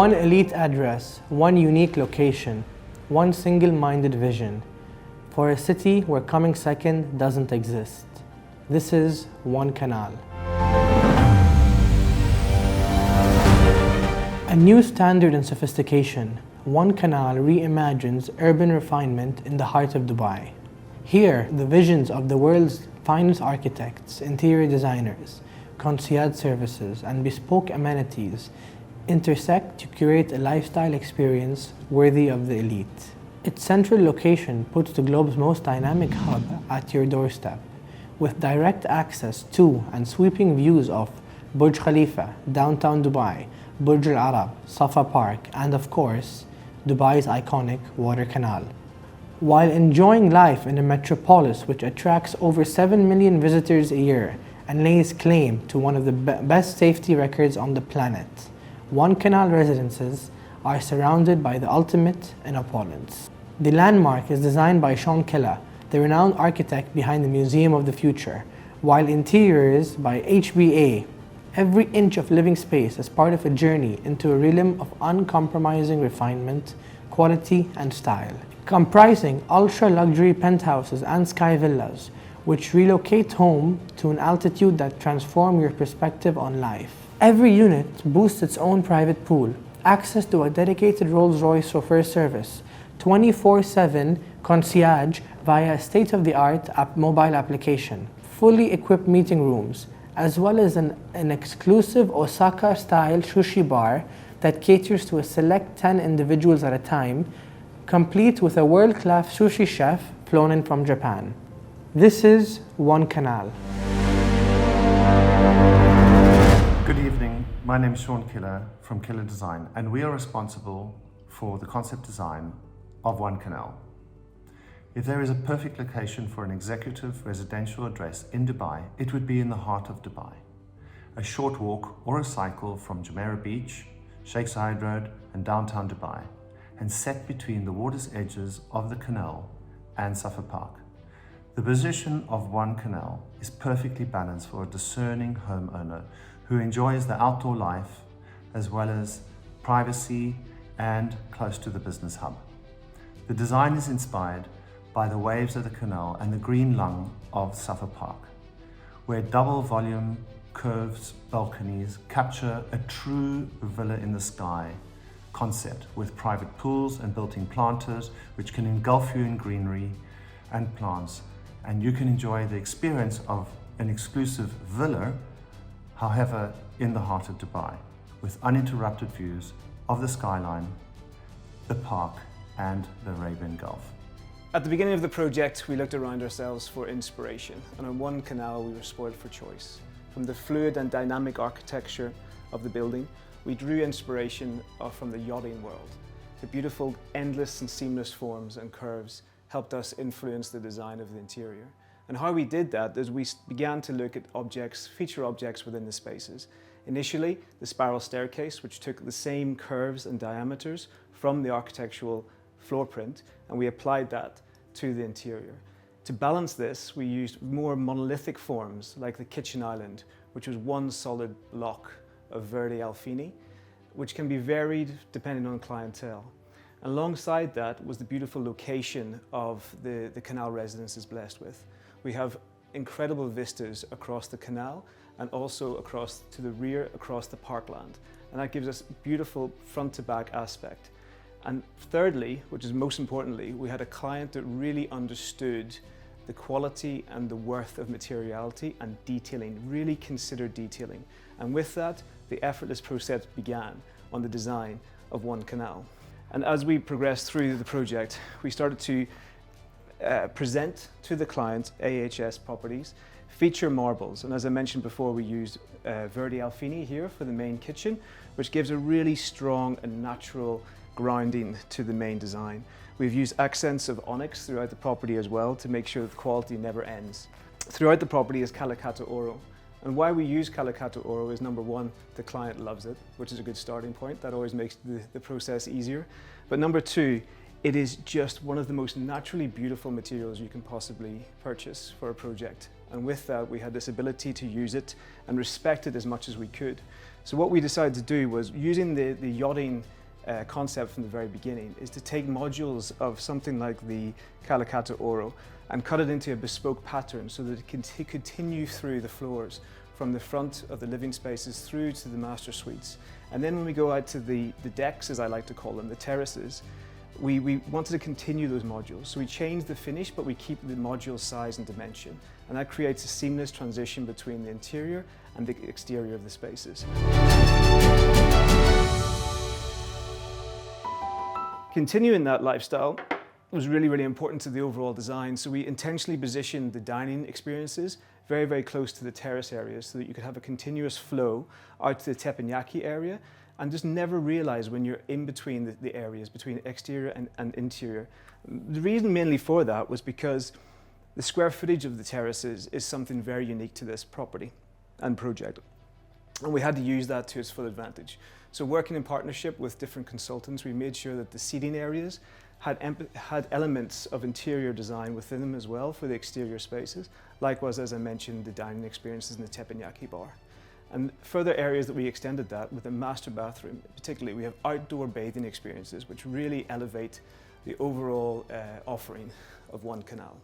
One elite address, one unique location, one single-minded vision for a city where coming second doesn't exist. This is One Canal. A new standard in sophistication, One Canal reimagines urban refinement in the heart of Dubai. Here, the visions of the world's finest architects, interior designers, concierge services, and bespoke amenities intersect to create a lifestyle experience worthy of the elite. Its central location puts the globe's most dynamic hub at your doorstep, with direct access to and sweeping views of Burj Khalifa, downtown Dubai, Burj Al Arab, Safa Park, and of course, Dubai's iconic water canal. While enjoying life in a metropolis which attracts over 7 million visitors a year and lays claim to one of the best safety records on the planet, One Canal residences are surrounded by the ultimate in opulence. The landmark is designed by Sean Keller, the renowned architect behind the Museum of the Future, while interiors by HBA. Every inch of living space is part of a journey into a realm of uncompromising refinement, quality, and style. Comprising ultra-luxury penthouses and sky villas, which relocate home to an altitude that transforms your perspective on life. Every unit boasts its own private pool, access to a dedicated Rolls-Royce chauffeur service, 24/7 concierge via a state-of-the-art mobile application, fully equipped meeting rooms, as well as an exclusive Osaka-style sushi bar that caters to a select 10 individuals at a time, complete with a world-class sushi chef flown in from Japan. This is One Canal. Good evening, my name is Sean Keller from Keller Design, and we are responsible for the concept design of One Canal. If there is a perfect location for an executive residential address in Dubai, it would be in the heart of Dubai. A short walk or a cycle from Jumeirah Beach, Sheikh Zayed Road and downtown Dubai, and set between the water's edges of the canal and Safa Park. The position of One Canal is perfectly balanced for a discerning homeowner who enjoys the outdoor life as well as privacy and close to the business hub. The design is inspired by the waves of the canal and the green lung of Safa Park, where double volume curved balconies capture a true villa in the sky concept with private pools and built-in planters which can engulf you in greenery and plants, and you can enjoy the experience of an exclusive villa, however, in the heart of Dubai, with uninterrupted views of the skyline, the park and the Arabian Gulf. At the beginning of the project, we looked around ourselves for inspiration, and on One Canal we were spoiled for choice. From the fluid and dynamic architecture of the building, we drew inspiration from the yachting world. The beautiful, endless and seamless forms and curves helped us influence the design of the interior. And how we did that is we began to look at objects, feature objects within the spaces. Initially, the spiral staircase, which took the same curves and diameters from the architectural floor print, and we applied that to the interior. To balance this, we used more monolithic forms like the kitchen island, which was one solid block of Verde Alfini, which can be varied depending on clientele. Alongside that was the beautiful location of the canal residence is blessed with. We have incredible vistas across the canal and also across to the rear, across the parkland. And that gives us beautiful front to back aspect. And thirdly, which is most importantly, we had a client that really understood the quality and the worth of materiality and detailing, really considered detailing. And with that, the effortless process began on the design of One Canal. And as we progressed through the project, we started to present to the client, AHS Properties, feature marbles. And as I mentioned before, we used Verde Alfini here for the main kitchen, which gives a really strong and natural grounding to the main design. We've used accents of onyx throughout the property as well to make sure that the quality never ends. Throughout the property is Calicato Oro. And why we use Calicato Oro is number one, the client loves it, which is a good starting point. That always makes the process easier. But number two, it is just one of the most naturally beautiful materials you can possibly purchase for a project. And with that, we had this ability to use it and respect it as much as we could. So what we decided to do was, using the yachting concept from the very beginning, is to take modules of something like the Calicata Oro and cut it into a bespoke pattern so that it can continue through the floors, from the front of the living spaces through to the master suites. And then when we go out to the decks, as I like to call them, the terraces, we wanted to continue those modules. So we changed the finish, but we keep the module size and dimension. And that creates a seamless transition between the interior and the exterior of the spaces. Continuing that lifestyle was really, really important to the overall design. So we intentionally positioned the dining experiences very, very close to the terrace areas so that you could have a continuous flow out to the teppanyaki area and just never realize when you're in between the areas, between exterior and interior. The reason mainly for that was because the square footage of the terraces is something very unique to this property and project. And we had to use that to its full advantage. So working in partnership with different consultants, we made sure that the seating areas had elements of interior design within them as well for the exterior spaces. Likewise, as I mentioned, the dining experiences in the teppanyaki bar. And further areas that we extended that with a master bathroom, particularly we have outdoor bathing experiences which really elevate the overall offering of One Canal.